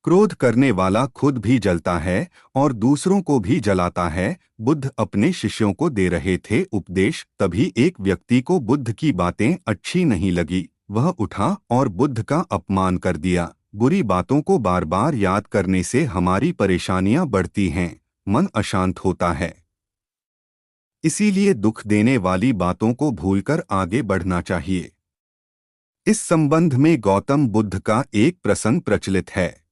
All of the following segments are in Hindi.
क्रोध करने वाला खुद भी जलता है और दूसरों को भी जलाता है। बुद्ध अपने शिष्यों को दे रहे थे उपदेश, तभी एक व्यक्ति को बुद्ध की बातें अच्छी नहीं लगी। वह उठा और बुद्ध का अपमान कर दिया। बुरी बातों को बार बार याद करने से हमारी परेशानियां बढ़ती हैं, मन अशांत होता है। इसीलिए दुख देने वाली बातों को भूलकर आगे बढ़ना चाहिए। इस संबंध में गौतम बुद्ध का एक प्रसंग प्रचलित है।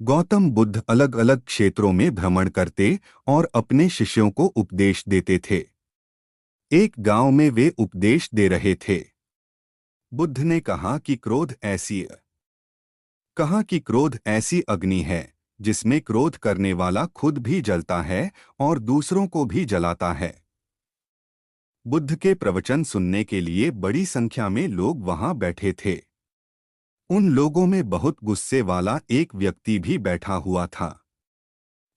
गौतम बुद्ध अलग अलग क्षेत्रों में भ्रमण करते और अपने शिष्यों को उपदेश देते थे। एक गांव में वे उपदेश दे रहे थे। बुद्ध ने कहा कि क्रोध ऐसी अग्नि है जिसमें क्रोध करने वाला खुद भी जलता है और दूसरों को भी जलाता है। बुद्ध के प्रवचन सुनने के लिए बड़ी संख्या में लोग वहां बैठे थे। उन लोगों में बहुत गुस्से वाला एक व्यक्ति भी बैठा हुआ था।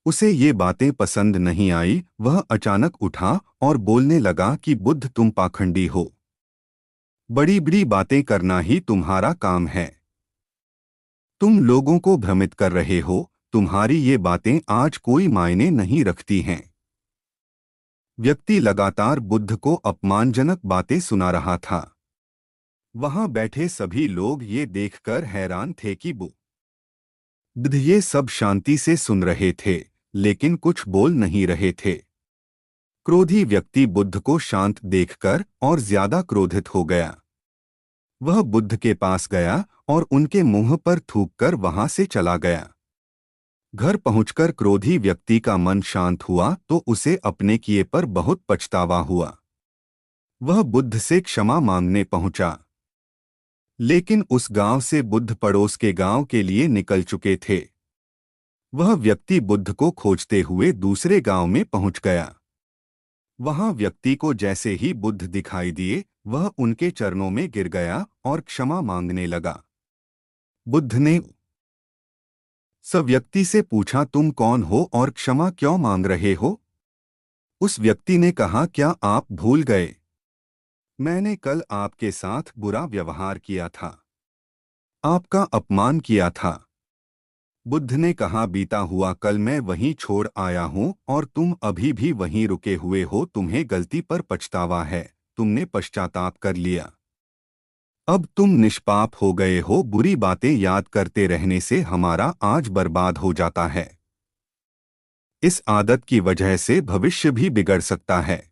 उसे ये बातें पसंद नहीं आई। वह अचानक उठा और बोलने लगा कि बुद्ध, तुम पाखंडी हो। बड़ी बड़ी बातें करना ही तुम्हारा काम है। तुम लोगों को भ्रमित कर रहे हो। तुम्हारी ये बातें आज कोई मायने नहीं रखती हैं। व्यक्ति लगातार बुद्ध को अपमानजनक बातें सुना रहा था। वहां बैठे सभी लोग ये देखकर हैरान थे कि बुद्ध ये सब शांति से सुन रहे थे, लेकिन कुछ बोल नहीं रहे थे। क्रोधी व्यक्ति बुद्ध को शांत देखकर और ज्यादा क्रोधित हो गया। वह बुद्ध के पास गया और उनके मुंह पर थूककर वहां से चला गया। घर पहुंचकर क्रोधी व्यक्ति का मन शांत हुआ तो उसे अपने किए पर बहुत पछतावा हुआ। वह बुद्ध से क्षमा मांगने पहुंचा, लेकिन उस गांव से बुद्ध पड़ोस के गांव के लिए निकल चुके थे। वह व्यक्ति बुद्ध को खोजते हुए दूसरे गांव में पहुंच गया। वहां व्यक्ति को जैसे ही बुद्ध दिखाई दिए, वह उनके चरणों में गिर गया और क्षमा मांगने लगा। बुद्ध ने उस व्यक्ति से पूछा, तुम कौन हो और क्षमा क्यों मांग रहे हो? उस व्यक्ति ने कहा, क्या आप भूल गए? मैंने कल आपके साथ बुरा व्यवहार किया था, आपका अपमान किया था। बुद्ध ने कहा, बीता हुआ कल मैं वहीं छोड़ आया हूं और तुम अभी भी वहीं रुके हुए हो। तुम्हें गलती पर पछतावा है, तुमने पश्चाताप कर लिया। अब तुम निष्पाप हो गए हो। बुरी बातें याद करते रहने से हमारा आज बर्बाद हो जाता है। इस आदत की वजह से भविष्य भी बिगड़ सकता है।